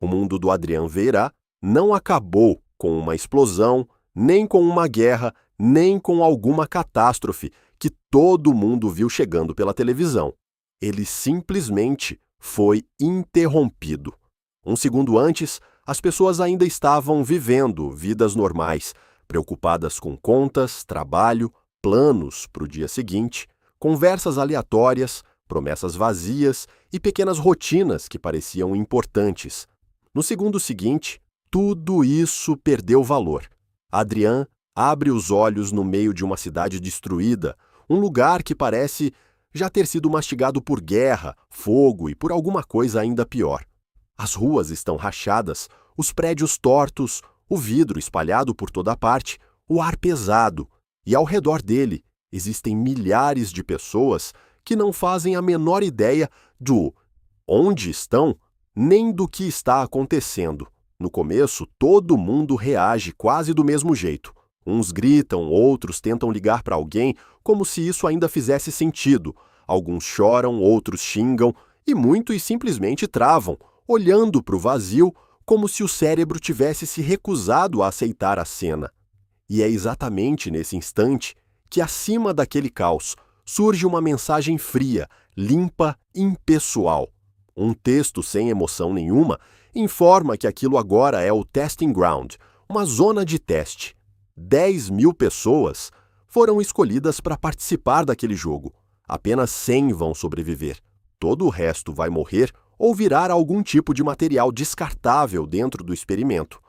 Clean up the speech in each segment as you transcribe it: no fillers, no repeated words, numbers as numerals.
O mundo do Adrian Veira não acabou com uma explosão, nem com uma guerra, nem com alguma catástrofe que todo mundo viu chegando pela televisão. Ele simplesmente foi interrompido. Um segundo antes, as pessoas ainda estavam vivendo vidas normais, preocupadas com contas, trabalho, planos para o dia seguinte, conversas aleatórias, promessas vazias e pequenas rotinas que pareciam importantes. No segundo seguinte, tudo isso perdeu valor. Adrian abre os olhos no meio de uma cidade destruída, um lugar que parece já ter sido mastigado por guerra, fogo e por alguma coisa ainda pior. As ruas estão rachadas, os prédios tortos, o vidro espalhado por toda parte, o ar pesado, e ao redor dele existem milhares de pessoas que não fazem a menor ideia do onde estão, nem do que está acontecendo. No começo, todo mundo reage quase do mesmo jeito. Uns gritam, outros tentam ligar para alguém como se isso ainda fizesse sentido. Alguns choram, outros xingam e muitos simplesmente travam, olhando para o vazio como se o cérebro tivesse se recusado a aceitar a cena. E é exatamente nesse instante que, acima daquele caos, surge uma mensagem fria, limpa, impessoal. Um texto sem emoção nenhuma informa que aquilo agora é o testing ground, uma zona de teste. 10.000 pessoas foram escolhidas para participar daquele jogo. Apenas 100 vão sobreviver. Todo o resto vai morrer ou virar algum tipo de material descartável dentro do experimento.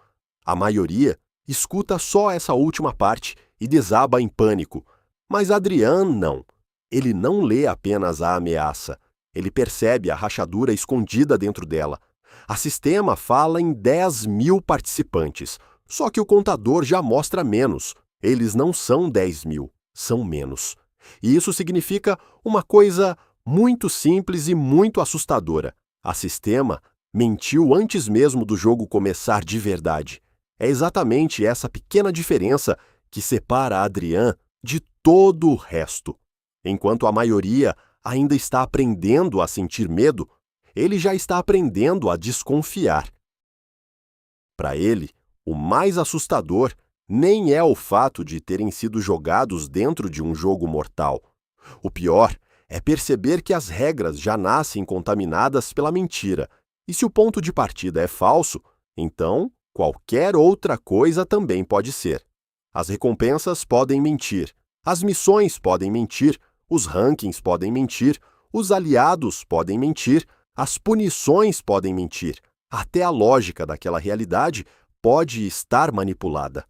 A maioria escuta só essa última parte e desaba em pânico. Mas Adrian não. Ele não lê apenas a ameaça. Ele percebe a rachadura escondida dentro dela. A sistema fala em 10.000 participantes, só que o contador já mostra menos. Eles não são 10.000, são menos. E isso significa uma coisa muito simples e muito assustadora. A sistema mentiu antes mesmo do jogo começar de verdade. É exatamente essa pequena diferença que separa Adrian de todo o resto. Enquanto a maioria ainda está aprendendo a sentir medo, ele já está aprendendo a desconfiar. Para ele, o mais assustador nem é o fato de terem sido jogados dentro de um jogo mortal. O pior é perceber que as regras já nascem contaminadas pela mentira, e se o ponto de partida é falso, então qualquer outra coisa também pode ser. As recompensas podem mentir, as missões podem mentir, os rankings podem mentir, os aliados podem mentir, as punições podem mentir, até a lógica daquela realidade pode estar manipulada.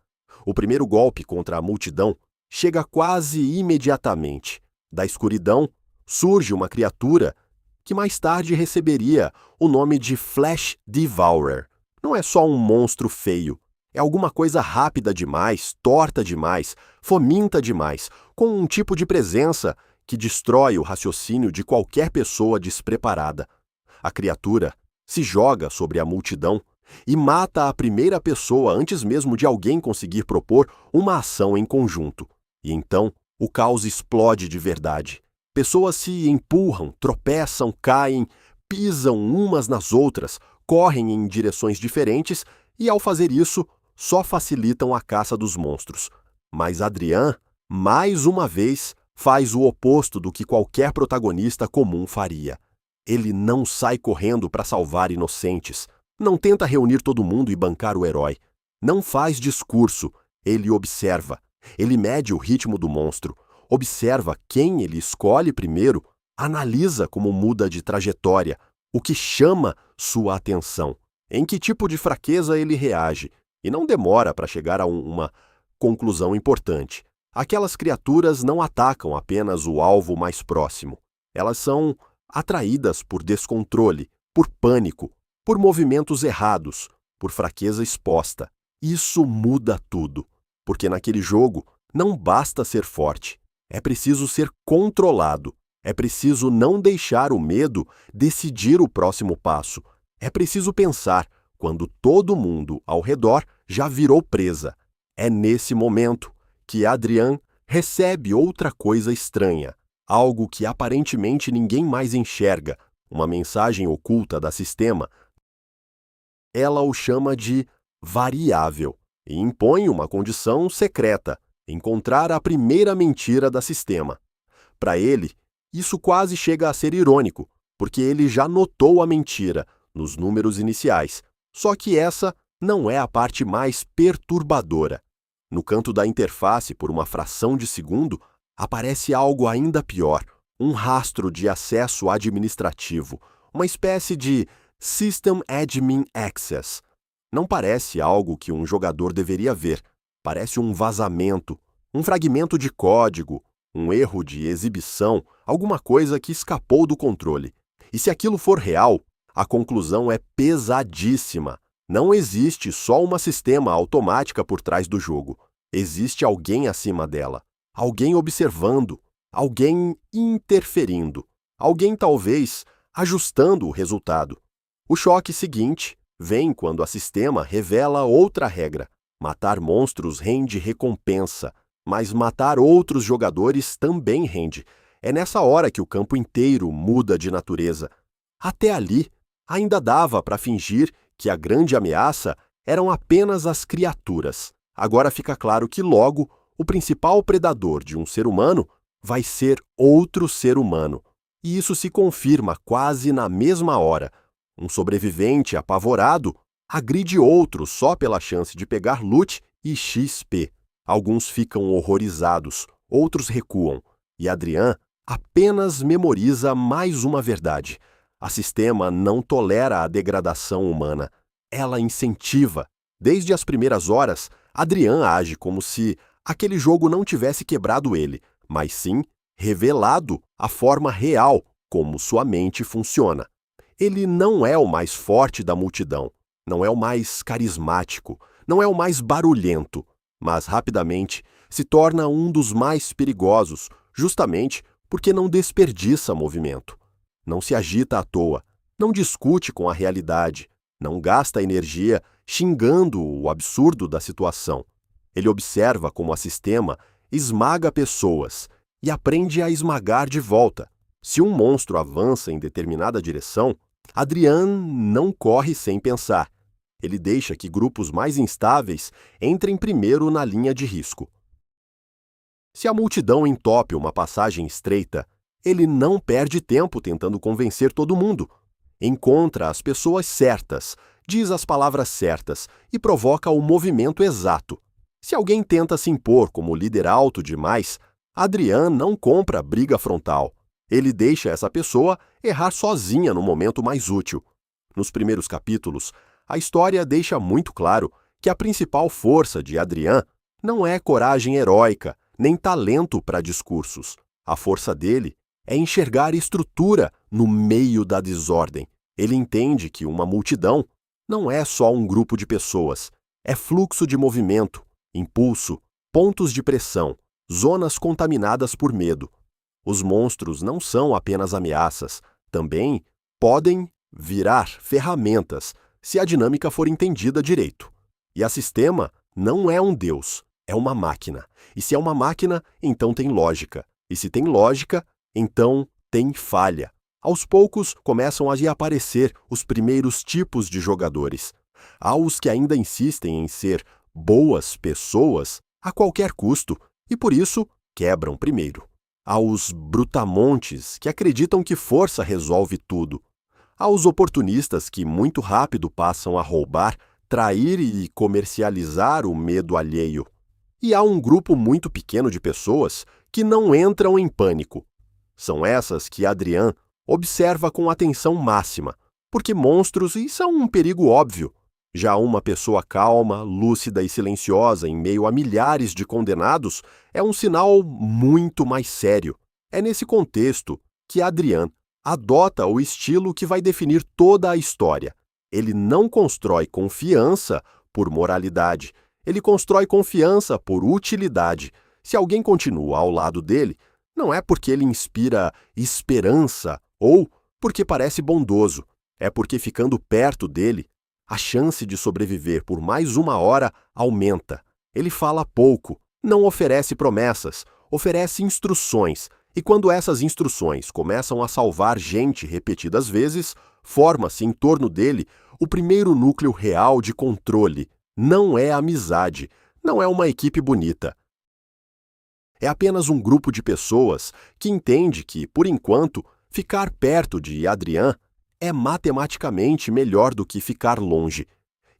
O primeiro golpe contra a multidão chega quase imediatamente. Da escuridão surge uma criatura que mais tarde receberia o nome de Flesh Devourer. Não é só um monstro feio, é alguma coisa rápida demais, torta demais, faminta demais, com um tipo de presença que destrói o raciocínio de qualquer pessoa despreparada. A criatura se joga sobre a multidão e mata a primeira pessoa antes mesmo de alguém conseguir propor uma ação em conjunto. E então o caos explode de verdade. Pessoas se empurram, tropeçam, caem, pisam umas nas outras, correm em direções diferentes e, ao fazer isso, só facilitam a caça dos monstros. Mas Adrian, mais uma vez, faz o oposto do que qualquer protagonista comum faria. Ele não sai correndo para salvar inocentes, não tenta reunir todo mundo e bancar o herói. Não faz discurso, ele observa. Ele mede o ritmo do monstro, observa quem ele escolhe primeiro, analisa como muda de trajetória, o que chama sua atenção, em que tipo de fraqueza ele reage, e não demora para chegar a uma conclusão importante. Aquelas criaturas não atacam apenas o alvo mais próximo. Elas são atraídas por descontrole, por pânico, por movimentos errados, por fraqueza exposta. Isso muda tudo, porque naquele jogo não basta ser forte, é preciso ser controlado, é preciso não deixar o medo decidir o próximo passo, é preciso pensar quando todo mundo ao redor já virou presa. É nesse momento que Adrian recebe outra coisa estranha, algo que aparentemente ninguém mais enxerga, uma mensagem oculta da sistema Ela o chama de variável e impõe uma condição secreta: encontrar a primeira mentira da sistema. Para ele, isso quase chega a ser irônico, porque ele já notou a mentira nos números iniciais, só que essa não é a parte mais perturbadora. No canto da interface, por uma fração de segundo, aparece algo ainda pior: um rastro de acesso administrativo, uma espécie de System Admin Access. Não parece algo que um jogador deveria ver. Parece um vazamento, um fragmento de código, um erro de exibição, alguma coisa que escapou do controle. E se aquilo for real, a conclusão é pesadíssima. Não existe só uma sistema automática por trás do jogo. Existe alguém acima dela, alguém observando, alguém interferindo, alguém talvez ajustando o resultado. O choque seguinte vem quando a sistema revela outra regra: matar monstros rende recompensa, mas matar outros jogadores também rende. É nessa hora que o campo inteiro muda de natureza. Até ali, ainda dava para fingir que a grande ameaça eram apenas as criaturas. Agora fica claro que logo o principal predador de um ser humano vai ser outro ser humano. E isso se confirma quase na mesma hora. Um sobrevivente apavorado agride outro só pela chance de pegar loot e XP. Alguns ficam horrorizados, outros recuam. E Adrian apenas memoriza mais uma verdade: a sistema não tolera a degradação humana. Ela incentiva. Desde as primeiras horas, Adrian age como se aquele jogo não tivesse quebrado ele, mas sim revelado a forma real como sua mente funciona. Ele não é o mais forte da multidão, não é o mais carismático, não é o mais barulhento, mas rapidamente se torna um dos mais perigosos, justamente porque não desperdiça movimento. Não se agita à toa, não discute com a realidade, não gasta energia xingando o absurdo da situação. Ele observa como a sistema esmaga pessoas e aprende a esmagar de volta. Se um monstro avança em determinada direção, Adrian não corre sem pensar. Ele deixa que grupos mais instáveis entrem primeiro na linha de risco. Se a multidão entope uma passagem estreita, ele não perde tempo tentando convencer todo mundo. Encontra as pessoas certas, diz as palavras certas e provoca o movimento exato. Se alguém tenta se impor como líder alto demais, Adrian não compra briga frontal. Ele deixa essa pessoa errar sozinha no momento mais útil. Nos primeiros capítulos, a história deixa muito claro que a principal força de Adrian não é coragem heróica, nem talento para discursos. A força dele é enxergar estrutura no meio da desordem. Ele entende que uma multidão não é só um grupo de pessoas, é fluxo de movimento, impulso, pontos de pressão, zonas contaminadas por medo. Os monstros não são apenas ameaças, também podem virar ferramentas se a dinâmica for entendida direito. E a sistema não é um deus, é uma máquina. E se é uma máquina, então tem lógica. E se tem lógica, então tem falha. Aos poucos começam a aparecer os primeiros tipos de jogadores. Há os que ainda insistem em ser boas pessoas a qualquer custo e por isso quebram primeiro. Há os brutamontes que acreditam que força resolve tudo. Há os oportunistas que muito rápido passam a roubar, trair e comercializar o medo alheio. E há um grupo muito pequeno de pessoas que não entram em pânico. São essas que Adrian observa com atenção máxima, porque monstros são um perigo óbvio. Já uma pessoa calma, lúcida e silenciosa em meio a milhares de condenados é um sinal muito mais sério. É nesse contexto que Adrian adota o estilo que vai definir toda a história. Ele não constrói confiança por moralidade, ele constrói confiança por utilidade. Se alguém continua ao lado dele, não é porque ele inspira esperança ou porque parece bondoso, é porque ficando perto dele, a chance de sobreviver por mais uma hora aumenta. Ele fala pouco, não oferece promessas, oferece instruções, e quando essas instruções começam a salvar gente repetidas vezes, forma-se em torno dele O primeiro núcleo real de controle não é amizade, não é uma equipe bonita. É apenas um grupo de pessoas que entende que, por enquanto, ficar perto de Adrian é matematicamente melhor do que ficar longe.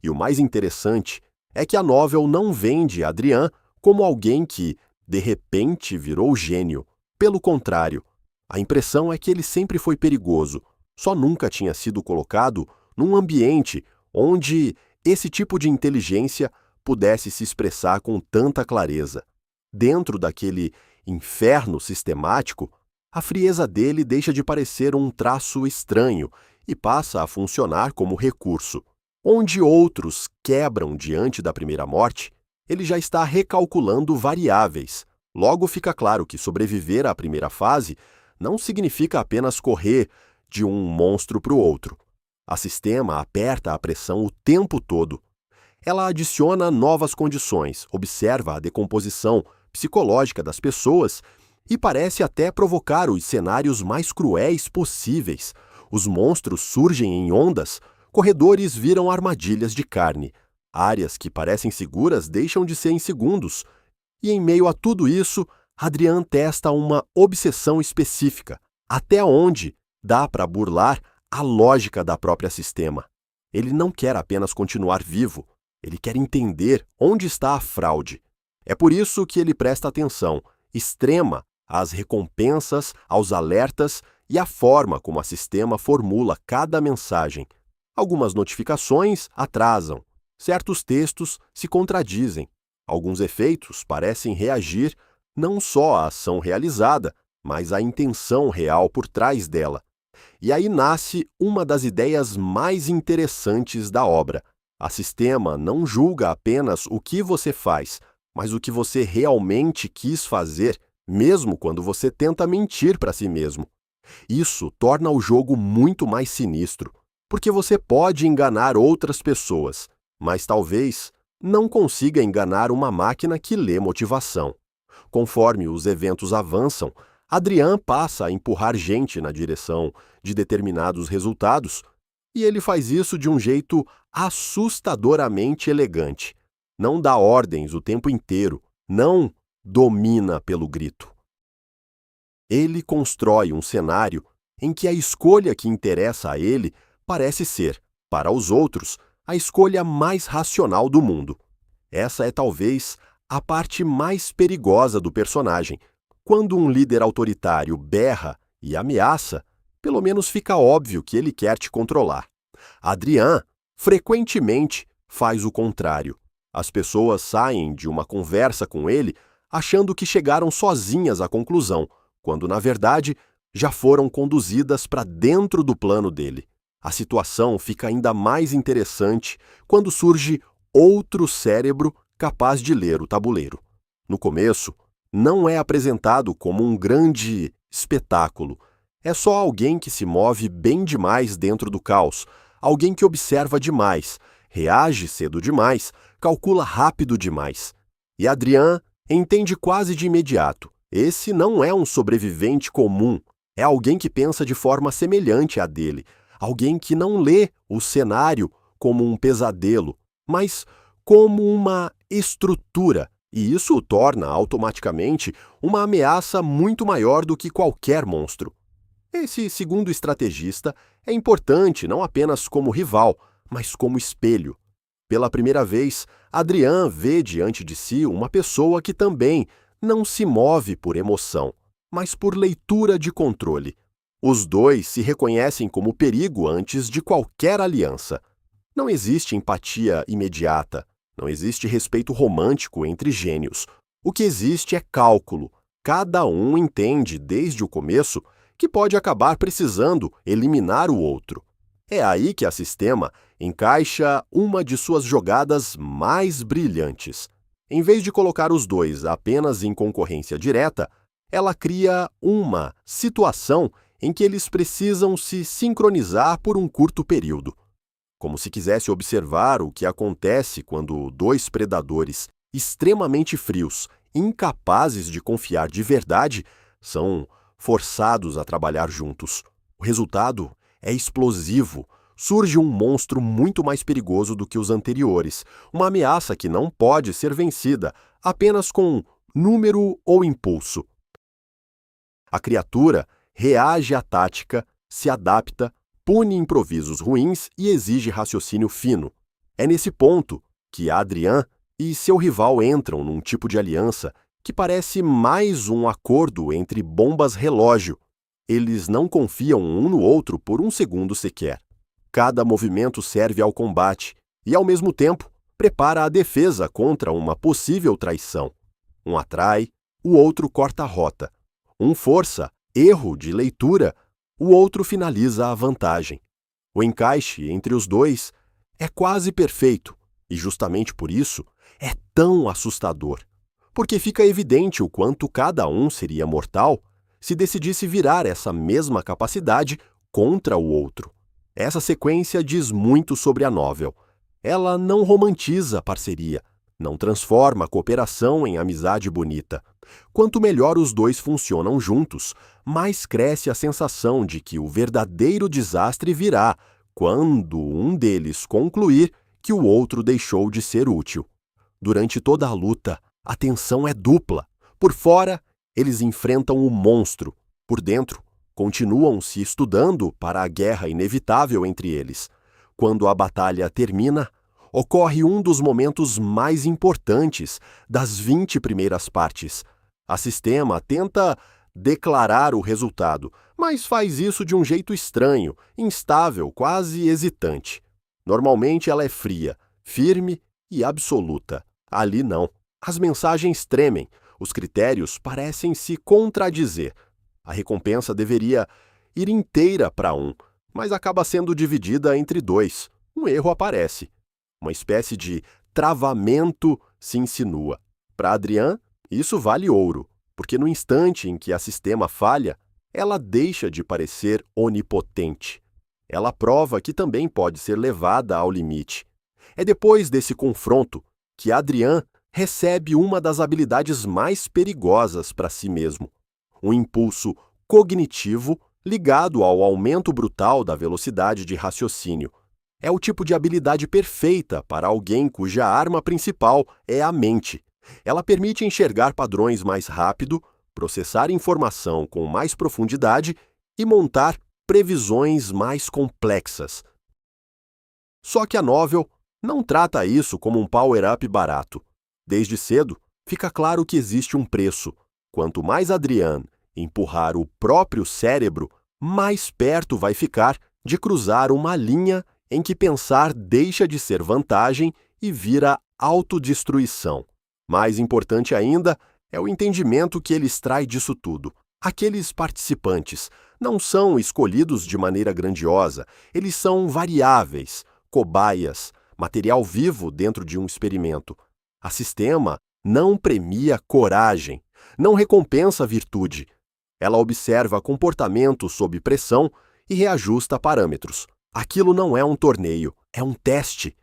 E o mais interessante é que a novel não vende Adrian como alguém que, de repente, virou gênio. Pelo contrário, a impressão é que ele sempre foi perigoso, só nunca tinha sido colocado num ambiente onde esse tipo de inteligência pudesse se expressar com tanta clareza. Dentro daquele inferno sistemático, a frieza dele deixa de parecer um traço estranho e passa a funcionar como recurso. Onde outros quebram diante da primeira morte, ele já está recalculando variáveis. Logo fica claro que sobreviver à primeira fase não significa apenas correr de um monstro para o outro. A sistema aperta a pressão o tempo todo. Ela adiciona novas condições, observa a decomposição psicológica das pessoas e parece até provocar os cenários mais cruéis possíveis. Os monstros surgem em ondas, corredores viram armadilhas de carne, áreas que parecem seguras deixam de ser em segundos. E em meio a tudo isso, Adrian testa uma obsessão específica, até onde dá para burlar a lógica da própria sistema. Ele não quer apenas continuar vivo, ele quer entender onde está a fraude. É por isso que ele presta atenção extrema às recompensas, aos alertas e à forma como a sistema formula cada mensagem. Algumas notificações atrasam, certos textos se contradizem, alguns efeitos parecem reagir não só à ação realizada, mas à intenção real por trás dela. E aí nasce uma das ideias mais interessantes da obra. A sistema não julga apenas o que você faz, mas o que você realmente quis fazer, mesmo quando você tenta mentir para si mesmo. Isso torna o jogo muito mais sinistro, porque você pode enganar outras pessoas, mas talvez não consiga enganar uma máquina que lê motivação. Conforme os eventos avançam, Adrian passa a empurrar gente na direção de determinados resultados, e ele faz isso de um jeito assustadoramente elegante. Não dá ordens o tempo inteiro, não domina pelo grito. Ele constrói um cenário em que a escolha que interessa a ele parece ser, para os outros, a escolha mais racional do mundo. Essa é talvez a parte mais perigosa do personagem. Quando um líder autoritário berra e ameaça, pelo menos fica óbvio que ele quer te controlar. Adrian, frequentemente, faz o contrário. As pessoas saem de uma conversa com ele achando que chegaram sozinhas à conclusão, quando, na verdade, já foram conduzidas para dentro do plano dele. A situação fica ainda mais interessante quando surge outro cérebro capaz de ler o tabuleiro. No começo, não é apresentado como um grande espetáculo. É só alguém que se move bem demais dentro do caos, alguém que observa demais, reage cedo demais, calcula rápido demais. E Adrian entende quase de imediato. Esse não é um sobrevivente comum, é alguém que pensa de forma semelhante à dele, alguém que não lê o cenário como um pesadelo, mas como uma estrutura, e isso o torna automaticamente uma ameaça muito maior do que qualquer monstro. Esse segundo estrategista é importante não apenas como rival, mas como espelho. Pela primeira vez, Adrian vê diante de si uma pessoa que também não se move por emoção, mas por leitura de controle. Os dois se reconhecem como perigo antes de qualquer aliança. Não existe empatia imediata, não existe respeito romântico entre gênios. O que existe é cálculo. Cada um entende, desde o começo, que pode acabar precisando eliminar o outro. É aí que a sistema encaixa uma de suas jogadas mais brilhantes. Em vez de colocar os dois apenas em concorrência direta, ela cria uma situação em que eles precisam se sincronizar por um curto período. Como se quisesse observar o que acontece quando dois predadores extremamente frios, incapazes de confiar de verdade, são forçados a trabalhar juntos. O resultado é explosivo, surge um monstro muito mais perigoso do que os anteriores, uma ameaça que não pode ser vencida apenas com número ou impulso. A criatura reage à tática, se adapta, pune improvisos ruins e exige raciocínio fino. É nesse ponto que Adrian e seu rival entram num tipo de aliança que parece mais um acordo entre bombas-relógio. Eles não confiam um no outro por um segundo sequer. Cada movimento serve ao combate e, ao mesmo tempo, prepara a defesa contra uma possível traição. Um atrai, o outro corta a rota. Um força erro de leitura, o outro finaliza a vantagem. O encaixe entre os dois é quase perfeito e, justamente por isso, é tão assustador. Porque fica evidente o quanto cada um seria mortal se decidisse virar essa mesma capacidade contra o outro. Essa sequência diz muito sobre a novel. Ela não romantiza a parceria, não transforma a cooperação em amizade bonita. Quanto melhor os dois funcionam juntos, mais cresce a sensação de que o verdadeiro desastre virá quando um deles concluir que o outro deixou de ser útil. Durante toda a luta, a tensão é dupla. Por fora, eles enfrentam o monstro. Por dentro, continuam se estudando para a guerra inevitável entre eles. Quando a batalha termina, ocorre um dos momentos mais importantes das 20 primeiras partes. A Sistema tenta declarar o resultado, mas faz isso de um jeito estranho, instável, quase hesitante. Normalmente ela é fria, firme e absoluta. Ali não. As mensagens tremem, os critérios parecem se contradizer. A recompensa deveria ir inteira para um, mas acaba sendo dividida entre dois. Um erro aparece. Uma espécie de travamento se insinua. Para Adrian, isso vale ouro, porque no instante em que a Sistema falha, ela deixa de parecer onipotente. Ela prova que também pode ser levada ao limite. É depois desse confronto que Adrian recebe uma das habilidades mais perigosas para si mesmo. Um impulso cognitivo ligado ao aumento brutal da velocidade de raciocínio. É o tipo de habilidade perfeita para alguém cuja arma principal é a mente. Ela permite enxergar padrões mais rápido, processar informação com mais profundidade e montar previsões mais complexas. Só que a novel não trata isso como um power-up barato. Desde cedo, fica claro que existe um preço. Quanto mais Adrian empurrar o próprio cérebro, mais perto vai ficar de cruzar uma linha em que pensar deixa de ser vantagem e vira autodestruição. Mais importante ainda é o entendimento que ele extrai disso tudo. Aqueles participantes não são escolhidos de maneira grandiosa, eles são variáveis, cobaias, material vivo dentro de um experimento. A Sistema não premia coragem, não recompensa virtude. Ela observa comportamento sob pressão e reajusta parâmetros. Aquilo não é um torneio, é um teste.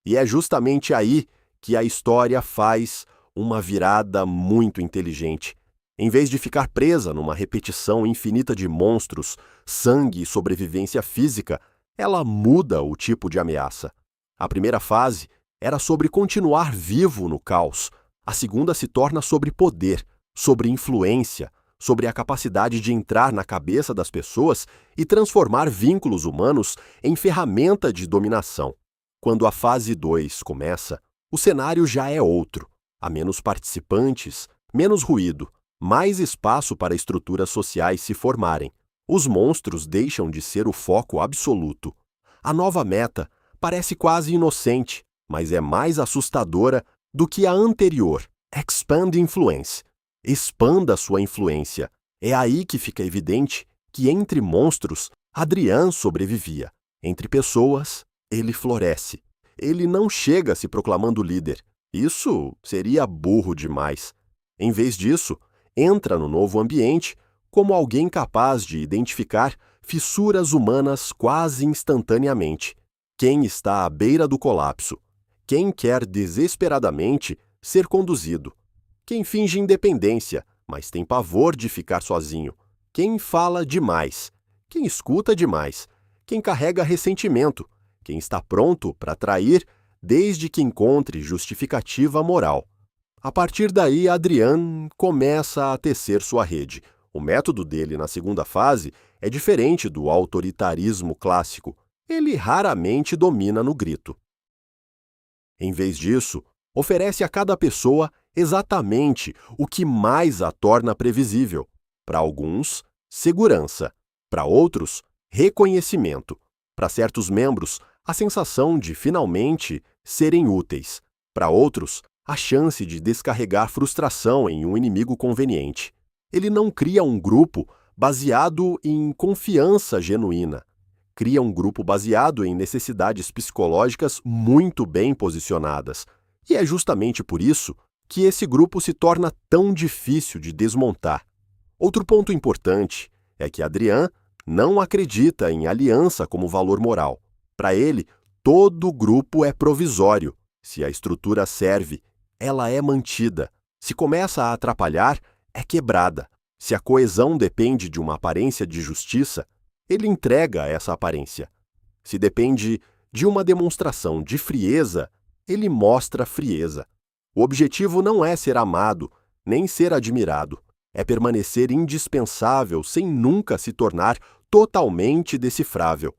E é justamente aí que a história faz uma virada muito inteligente. Em vez de ficar presa numa repetição infinita de monstros, sangue e sobrevivência física, ela muda o tipo de ameaça. A primeira fase era sobre continuar vivo no caos. A segunda se torna sobre poder, sobre influência, sobre a capacidade de entrar na cabeça das pessoas e transformar vínculos humanos em ferramenta de dominação. Quando a fase 2 começa, o cenário já é outro. Há menos participantes, menos ruído, mais espaço para estruturas sociais se formarem. Os monstros deixam de ser o foco absoluto. A nova meta parece quase inocente, mas é mais assustadora do que a anterior. Expand Influence. Expanda sua influência. É aí que fica evidente que entre monstros, Adrian sobrevivia. Entre pessoas, ele floresce. Ele não chega se proclamando líder. Isso seria burro demais. Em vez disso, entra no novo ambiente como alguém capaz de identificar fissuras humanas quase instantaneamente. Quem está à beira do colapso? Quem quer desesperadamente ser conduzido? Quem finge independência, mas tem pavor de ficar sozinho? Quem fala demais? Quem escuta demais? quem carrega ressentimento, quem está pronto para trair desde que encontre justificativa moral. A partir daí, Adrian começa a tecer sua rede. O método dele na segunda fase é diferente do autoritarismo clássico. Ele raramente domina no grito. Em vez disso, oferece a cada pessoa exatamente o que mais a torna previsível. Para alguns, segurança. Para outros, reconhecimento. Para certos membros, a sensação de finalmente serem úteis. Para outros, a chance de descarregar frustração em um inimigo conveniente. Ele não cria um grupo baseado em confiança genuína. Cria um grupo baseado em necessidades psicológicas muito bem posicionadas. E é justamente por isso que esse grupo se torna tão difícil de desmontar. Outro ponto importante é que Adrian não acredita em aliança como valor moral. Para ele, todo grupo é provisório. Se a estrutura serve, ela é mantida. Se começa a atrapalhar, é quebrada. Se a coesão depende de uma aparência de justiça, ele entrega essa aparência. Se depende de uma demonstração de frieza, ele mostra frieza. O objetivo não é ser amado, nem ser admirado. É permanecer indispensável sem nunca se tornar totalmente decifrável.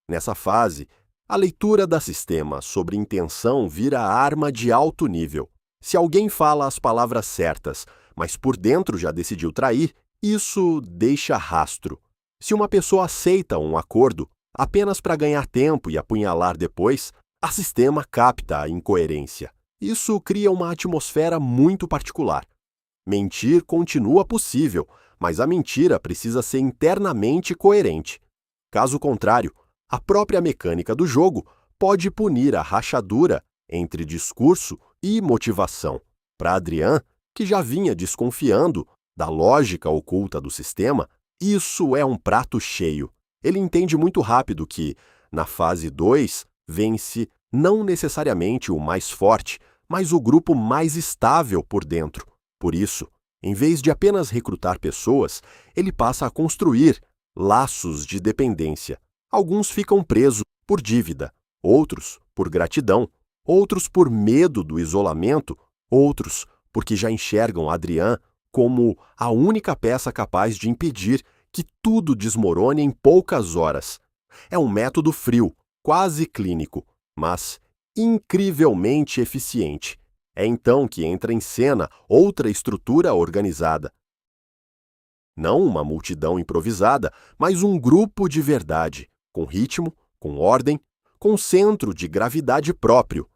Nessa fase, a leitura da sistema sobre intenção vira arma de alto nível. Se alguém fala as palavras certas, mas por dentro já decidiu trair, isso deixa rastro. Se uma pessoa aceita um acordo apenas para ganhar tempo e apunhalar depois, a sistema capta a incoerência. Isso cria uma atmosfera muito particular. Mentir continua possível, mas a mentira precisa ser internamente coerente. Caso contrário, a própria mecânica do jogo pode punir a rachadura entre discurso e motivação. Para Adrian, que já vinha desconfiando da lógica oculta do sistema, isso é um prato cheio. Ele entende muito rápido que, na fase 2, vence não necessariamente o mais forte, mas o grupo mais estável por dentro. Por isso, em vez de apenas recrutar pessoas, ele passa a construir laços de dependência. Alguns ficam presos por dívida, outros por gratidão, outros por medo do isolamento, outros porque já enxergam Adrian como a única peça capaz de impedir que tudo desmorone em poucas horas. É um método frio, quase clínico, mas incrivelmente eficiente. É então que entra em cena outra estrutura organizada. Não uma multidão improvisada, mas um grupo de verdade, com ritmo, com ordem, com centro de gravidade próprio.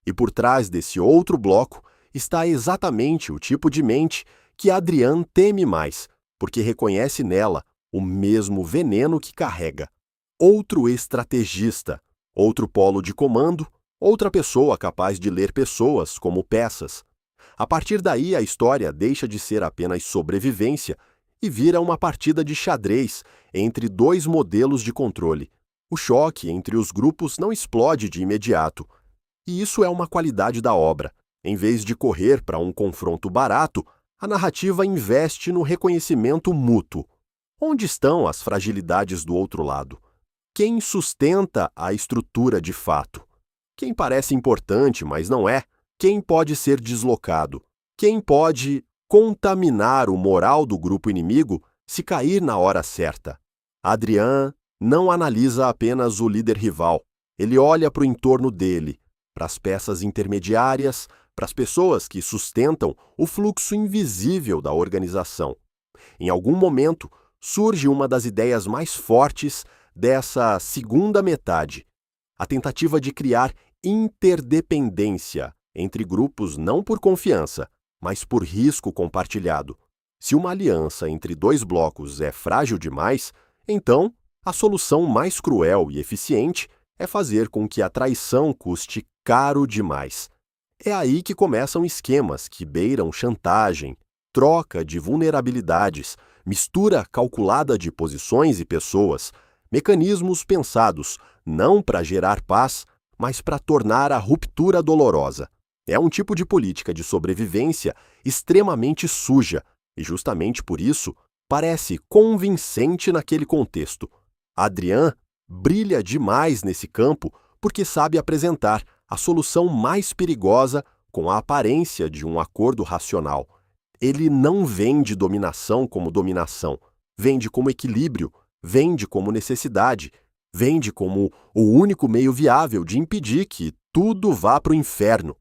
E por trás desse outro bloco está exatamente o tipo de mente que Adrian teme mais, porque reconhece nela o mesmo veneno que carrega. Outro estrategista, outro polo de comando, outra pessoa capaz de ler pessoas como peças. A partir daí, a história deixa de ser apenas sobrevivência e vira uma partida de xadrez entre dois modelos de controle. O choque entre os grupos não explode de imediato. E isso é uma qualidade da obra. Em vez de correr para um confronto barato, a narrativa investe no reconhecimento mútuo. Onde estão as fragilidades do outro lado? Quem sustenta a estrutura de fato? Quem parece importante, mas não é? Quem pode ser deslocado? Quem pode contaminar o moral do grupo inimigo se cair na hora certa? Adrian não analisa apenas o líder rival. Ele olha para o entorno dele, para as peças intermediárias, para as pessoas que sustentam o fluxo invisível da organização. Em algum momento, surge uma das ideias mais fortes dessa segunda metade, a tentativa de criar interdependência entre grupos não por confiança, mas por risco compartilhado. Se uma aliança entre dois blocos é frágil demais, então a solução mais cruel e eficiente é fazer com que a traição custe caro demais. É aí que começam esquemas que beiram chantagem, troca de vulnerabilidades, mistura calculada de posições e pessoas, mecanismos pensados não para gerar paz, mas para tornar a ruptura dolorosa. É um tipo de política de sobrevivência extremamente suja e, justamente por isso, parece convincente naquele contexto. Adrian brilha demais nesse campo porque sabe apresentar a solução mais perigosa com a aparência de um acordo racional. Ele não vende dominação como dominação, vende como equilíbrio, vende como necessidade, vende como o único meio viável de impedir que tudo vá para o inferno.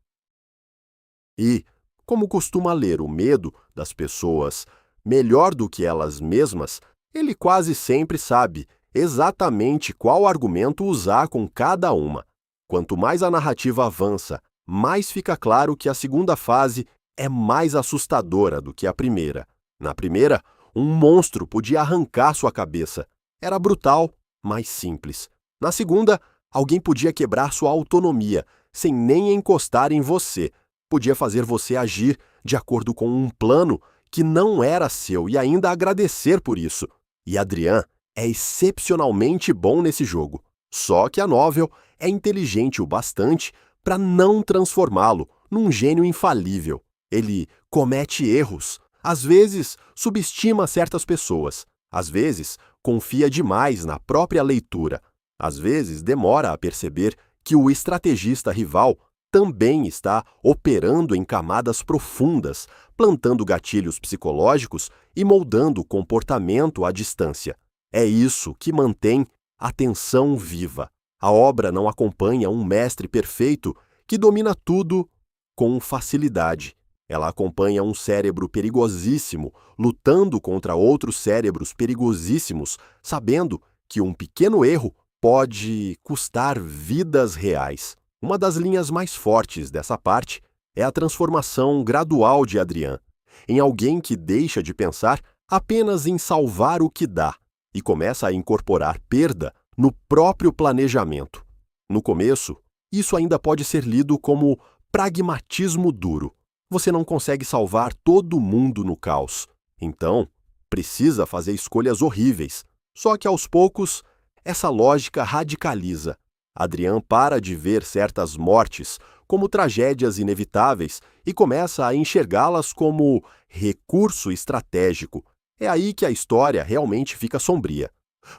E, como costuma ler o medo das pessoas melhor do que elas mesmas, ele quase sempre sabe exatamente qual argumento usar com cada uma. Quanto mais a narrativa avança, mais fica claro que a segunda fase é mais assustadora do que a primeira. Na primeira, um monstro podia arrancar sua cabeça. Era brutal, mas simples. Na segunda, alguém podia quebrar sua autonomia, sem nem encostar em você. Podia fazer você agir de acordo com um plano que não era seu e ainda agradecer por isso. E Adrian é excepcionalmente bom nesse jogo. Só que a novel é inteligente o bastante para não transformá-lo num gênio infalível. Ele comete erros, às vezes subestima certas pessoas, às vezes confia demais na própria leitura, às vezes demora a perceber que o estrategista rival também está operando em camadas profundas, plantando gatilhos psicológicos e moldando o comportamento à distância. É isso que mantém a tensão viva. A obra não acompanha um mestre perfeito que domina tudo com facilidade. Ela acompanha um cérebro perigosíssimo, lutando contra outros cérebros perigosíssimos, sabendo que um pequeno erro pode custar vidas reais. Uma das linhas mais fortes dessa parte é a transformação gradual de Adrian, em alguém que deixa de pensar apenas em salvar o que dá e começa a incorporar perda no próprio planejamento. No começo, isso ainda pode ser lido como pragmatismo duro. Você não consegue salvar todo mundo no caos. Então, precisa fazer escolhas horríveis. Só que aos poucos, essa lógica radicaliza. Adrian para de ver certas mortes como tragédias inevitáveis e começa a enxergá-las como recurso estratégico. É aí que a história realmente fica sombria.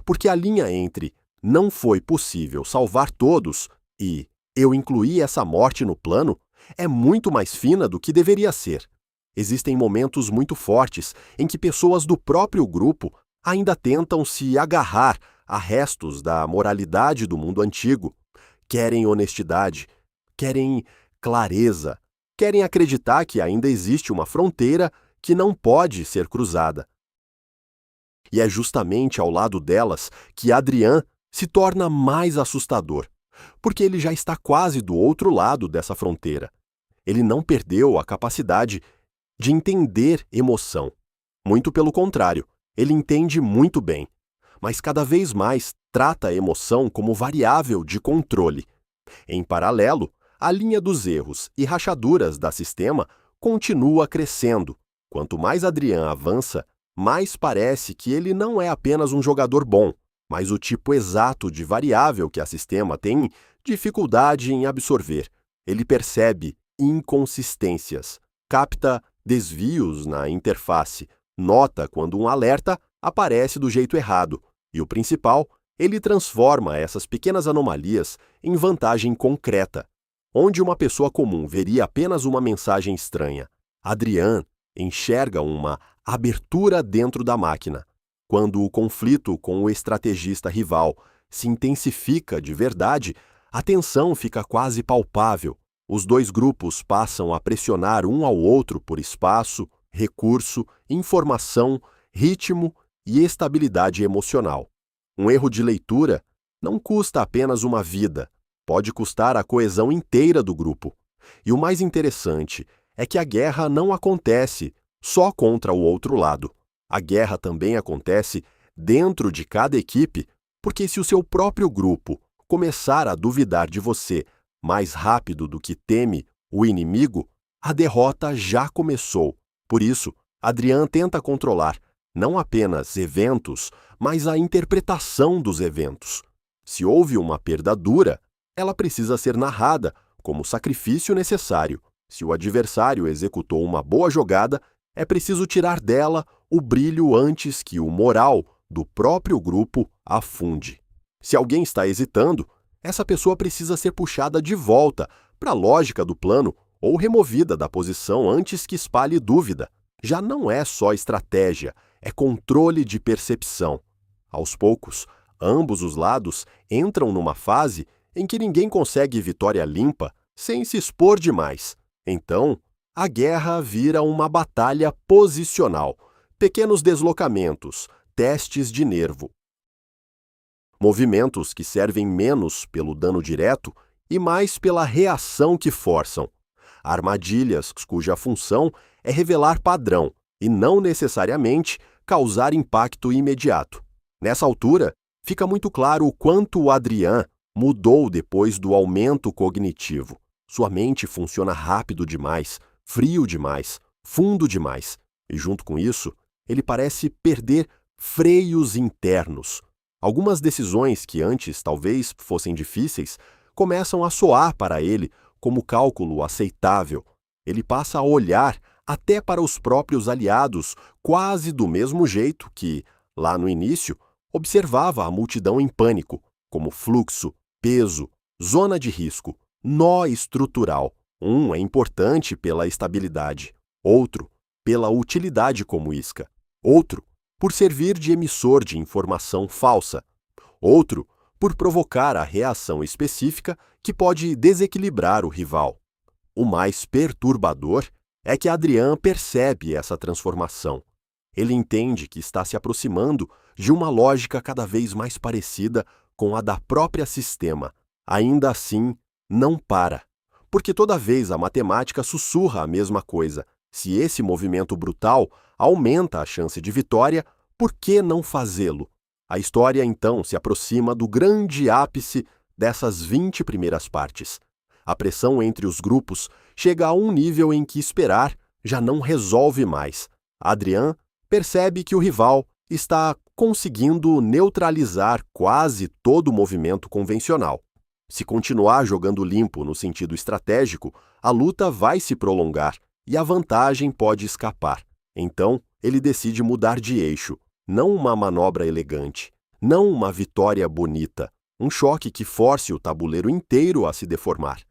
Porque a linha entre não foi possível salvar todos e eu incluí essa morte no plano é muito mais fina do que deveria ser. Existem momentos muito fortes em que pessoas do próprio grupo ainda tentam se agarrar a restos da moralidade do mundo antigo. Querem honestidade, querem clareza, querem acreditar que ainda existe uma fronteira que não pode ser cruzada. E é justamente ao lado delas que Adrian se torna mais assustador, porque ele já está quase do outro lado dessa fronteira. Ele não perdeu a capacidade de entender emoção. Muito pelo contrário, ele entende muito bem, mas cada vez mais trata a emoção como variável de controle. Em paralelo, a linha dos erros e rachaduras da sistema continua crescendo. Quanto mais Adrian avança, mais parece que ele não é apenas um jogador bom, mas o tipo exato de variável que a sistema tem dificuldade em absorver. Ele percebe inconsistências, capta desvios na interface, nota quando um alerta aparece do jeito errado e, o principal, ele transforma essas pequenas anomalias em vantagem concreta. Onde uma pessoa comum veria apenas uma mensagem estranha, Adrian enxerga uma abertura dentro da máquina. Quando o conflito com o estrategista rival se intensifica de verdade, a tensão fica quase palpável. Os dois grupos passam a pressionar um ao outro por espaço, recurso, informação, ritmo e estabilidade emocional. Um erro de leitura não custa apenas uma vida, pode custar a coesão inteira do grupo. E o mais interessante é que a guerra não acontece só contra o outro lado. A guerra também acontece dentro de cada equipe, porque se o seu próprio grupo começar a duvidar de você mais rápido do que teme o inimigo, a derrota já começou. Por isso, Adrian tenta controlar não apenas eventos, mas a interpretação dos eventos. Se houve uma perda dura, ela precisa ser narrada como sacrifício necessário. Se o adversário executou uma boa jogada, é preciso tirar dela o brilho antes que o moral do próprio grupo afunde. Se alguém está hesitando, essa pessoa precisa ser puxada de volta para a lógica do plano ou removida da posição antes que espalhe dúvida. Já não é só estratégia, é controle de percepção. Aos poucos, ambos os lados entram numa fase em que ninguém consegue vitória limpa sem se expor demais. Então, a guerra vira uma batalha posicional, pequenos deslocamentos, testes de nervo. Movimentos que servem menos pelo dano direto e mais pela reação que forçam. Armadilhas cuja função é revelar padrão e não necessariamente causar impacto imediato. Nessa altura, fica muito claro o quanto o Adrian mudou depois do aumento cognitivo. Sua mente funciona rápido demais, frio demais, fundo demais, e junto com isso, ele parece perder freios internos. Algumas decisões que antes talvez fossem difíceis começam a soar para ele como cálculo aceitável. Ele passa a olhar até para os próprios aliados quase do mesmo jeito que, lá no início, observava a multidão em pânico, como fluxo, peso, zona de risco, nó estrutural. Um é importante pela estabilidade, outro pela utilidade como isca, outro por servir de emissor de informação falsa, outro por provocar a reação específica que pode desequilibrar o rival. O mais perturbador é que Adrian percebe essa transformação. Ele entende que está se aproximando de uma lógica cada vez mais parecida com a da própria sistema. Ainda assim, não para, porque toda vez a matemática sussurra a mesma coisa. Se esse movimento brutal aumenta a chance de vitória, por que não fazê-lo? A história então se aproxima do grande ápice dessas 20 primeiras partes. A pressão entre os grupos chega a um nível em que esperar já não resolve mais. Adrian percebe que o rival está conseguindo neutralizar quase todo o movimento convencional. Se continuar jogando limpo no sentido estratégico, a luta vai se prolongar e a vantagem pode escapar. Então, ele decide mudar de eixo, não uma manobra elegante, não uma vitória bonita, um choque que force o tabuleiro inteiro a se deformar.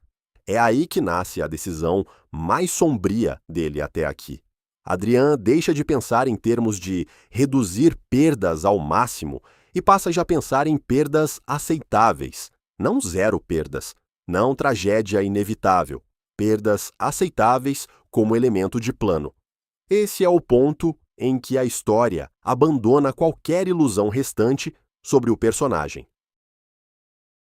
É aí que nasce a decisão mais sombria dele até aqui. Adrian deixa de pensar em termos de reduzir perdas ao máximo e passa já a pensar em perdas aceitáveis, não zero perdas, não tragédia inevitável, perdas aceitáveis como elemento de plano. Esse é o ponto em que a história abandona qualquer ilusão restante sobre o personagem.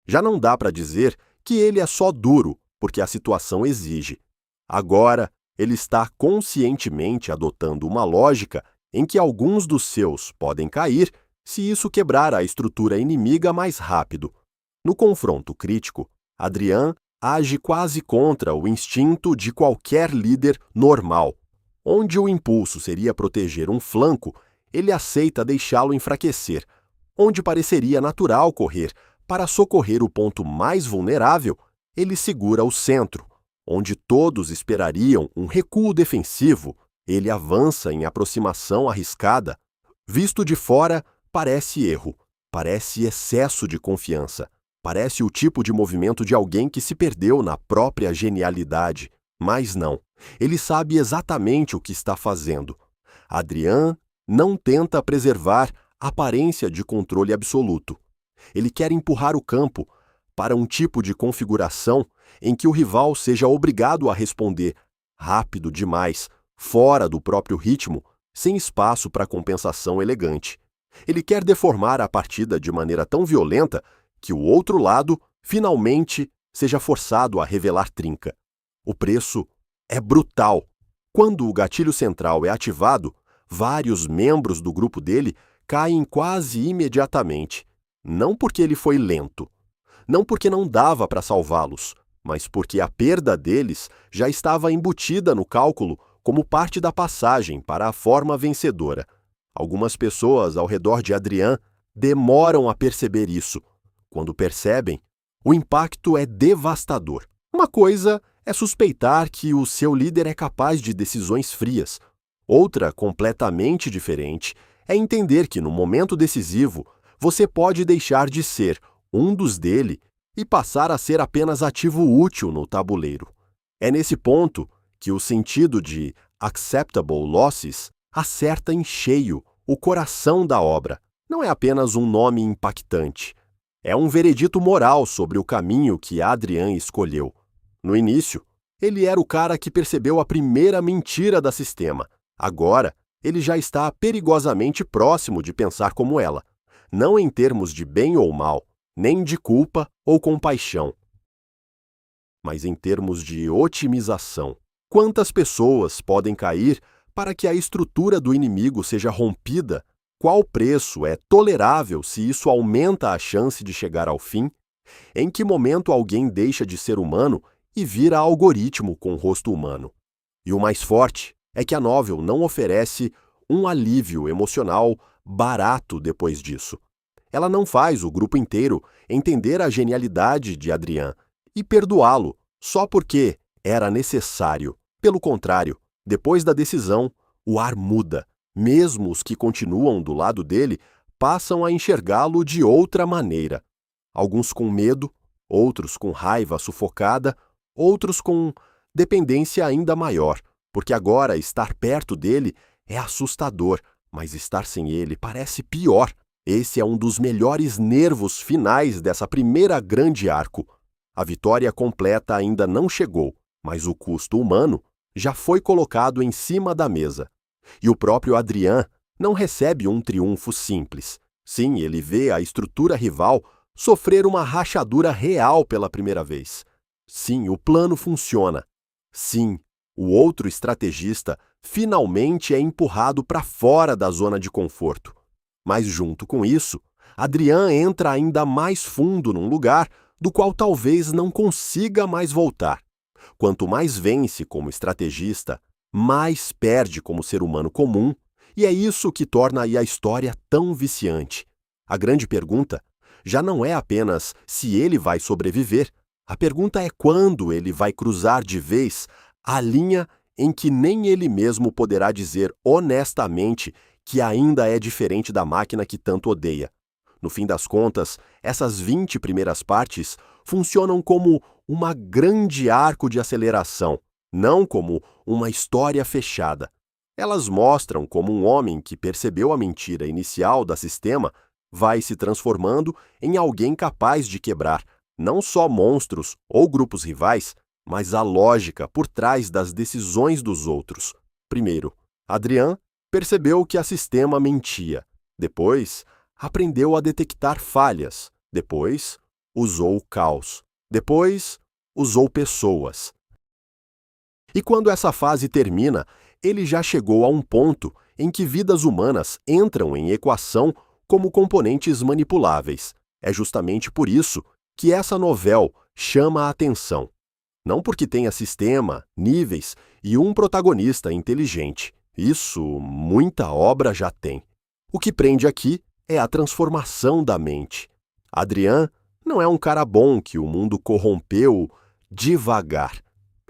Já não dá para dizer que ele é só duro porque a situação exige. Agora, ele está conscientemente adotando uma lógica em que alguns dos seus podem cair se isso quebrar a estrutura inimiga mais rápido. No confronto crítico, Adrian age quase contra o instinto de qualquer líder normal. Onde o impulso seria proteger um flanco, ele aceita deixá-lo enfraquecer. Onde pareceria natural correr para socorrer o ponto mais vulnerável, ele segura o centro. Onde todos esperariam um recuo defensivo, ele avança em aproximação arriscada. Visto de fora, parece erro, parece excesso de confiança, parece o tipo de movimento de alguém que se perdeu na própria genialidade. Mas não, ele sabe exatamente o que está fazendo. Adrian não tenta preservar a aparência de controle absoluto. Ele quer empurrar o campo para um tipo de configuração em que o rival seja obrigado a responder rápido demais, fora do próprio ritmo, sem espaço para compensação elegante. Ele quer deformar a partida de maneira tão violenta que o outro lado, finalmente, seja forçado a revelar trinca. O preço é brutal. Quando o gatilho central é ativado, vários membros do grupo dele caem quase imediatamente. Não porque ele foi lento, não porque não dava para salvá-los, mas porque a perda deles já estava embutida no cálculo como parte da passagem para a forma vencedora. Algumas pessoas ao redor de Adrian demoram a perceber isso. Quando percebem, o impacto é devastador. Uma coisa é suspeitar que o seu líder é capaz de decisões frias. Outra, completamente diferente, é entender que no momento decisivo você pode deixar de ser dos dele, e passar a ser apenas ativo útil no tabuleiro. É nesse ponto que o sentido de acceptable losses acerta em cheio o coração da obra. Não é apenas um nome impactante. É um veredito moral sobre o caminho que Adrian escolheu. No início, ele era o cara que percebeu a primeira mentira da sistema. Agora, ele já está perigosamente próximo de pensar como ela, não em termos de bem ou mal, nem de culpa ou compaixão, mas em termos de otimização. Quantas pessoas podem cair para que a estrutura do inimigo seja rompida? Qual preço é tolerável se isso aumenta a chance de chegar ao fim? Em que momento alguém deixa de ser humano e vira algoritmo com rosto humano? E o mais forte é que a novel não oferece um alívio emocional barato depois disso. Ela não faz o grupo inteiro entender a genialidade de Adrian e perdoá-lo só porque era necessário. Pelo contrário, depois da decisão, o ar muda. Mesmo os que continuam do lado dele passam a enxergá-lo de outra maneira. Alguns com medo, outros com raiva sufocada, outros com dependência ainda maior, porque agora estar perto dele é assustador, mas estar sem ele parece pior. Esse é um dos melhores nervos finais dessa primeira grande arco. A vitória completa ainda não chegou, mas o custo humano já foi colocado em cima da mesa. E o próprio Adrian não recebe um triunfo simples. Sim, ele vê a estrutura rival sofrer uma rachadura real pela primeira vez. Sim, o plano funciona. Sim, o outro estrategista finalmente é empurrado para fora da zona de conforto. Mas junto com isso, Adrian entra ainda mais fundo num lugar do qual talvez não consiga mais voltar. Quanto mais vence como estrategista, mais perde como ser humano comum, e é isso que torna aí a história tão viciante. A grande pergunta já não é apenas se ele vai sobreviver, a pergunta é quando ele vai cruzar de vez a linha em que nem ele mesmo poderá dizer honestamente que ainda é diferente da máquina que tanto odeia. No fim das contas, essas 20 primeiras partes funcionam como uma grande arco de aceleração, não como uma história fechada. Elas mostram como um homem que percebeu a mentira inicial da sistema vai se transformando em alguém capaz de quebrar não só monstros ou grupos rivais, mas a lógica por trás das decisões dos outros. Primeiro, Adrian percebeu que a sistema mentia. Depois, aprendeu a detectar falhas. Depois, usou o caos. Depois, usou pessoas. E quando essa fase termina, ele já chegou a um ponto em que vidas humanas entram em equação como componentes manipuláveis. É justamente por isso que essa novel chama a atenção. Não porque tenha sistema, níveis e um protagonista inteligente. Isso muita obra já tem. O que prende aqui é a transformação da mente. Adrian não é um cara bom que o mundo corrompeu devagar.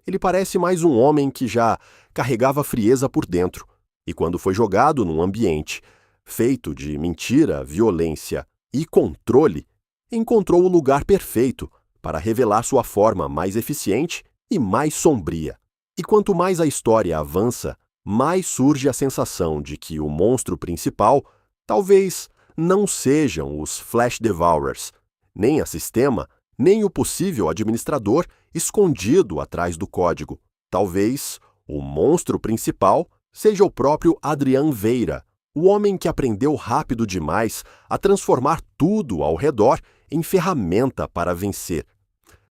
Ele parece mais um homem que já carregava frieza por dentro, e quando foi jogado num ambiente feito de mentira, violência e controle, encontrou o lugar perfeito para revelar sua forma mais eficiente e mais sombria. E quanto mais a história avança, mais surge a sensação de que o monstro principal talvez não sejam os Flash Devourers, nem a sistema, nem o possível administrador escondido atrás do código. Talvez o monstro principal seja o próprio Adrian Veira, o homem que aprendeu rápido demais a transformar tudo ao redor em ferramenta para vencer.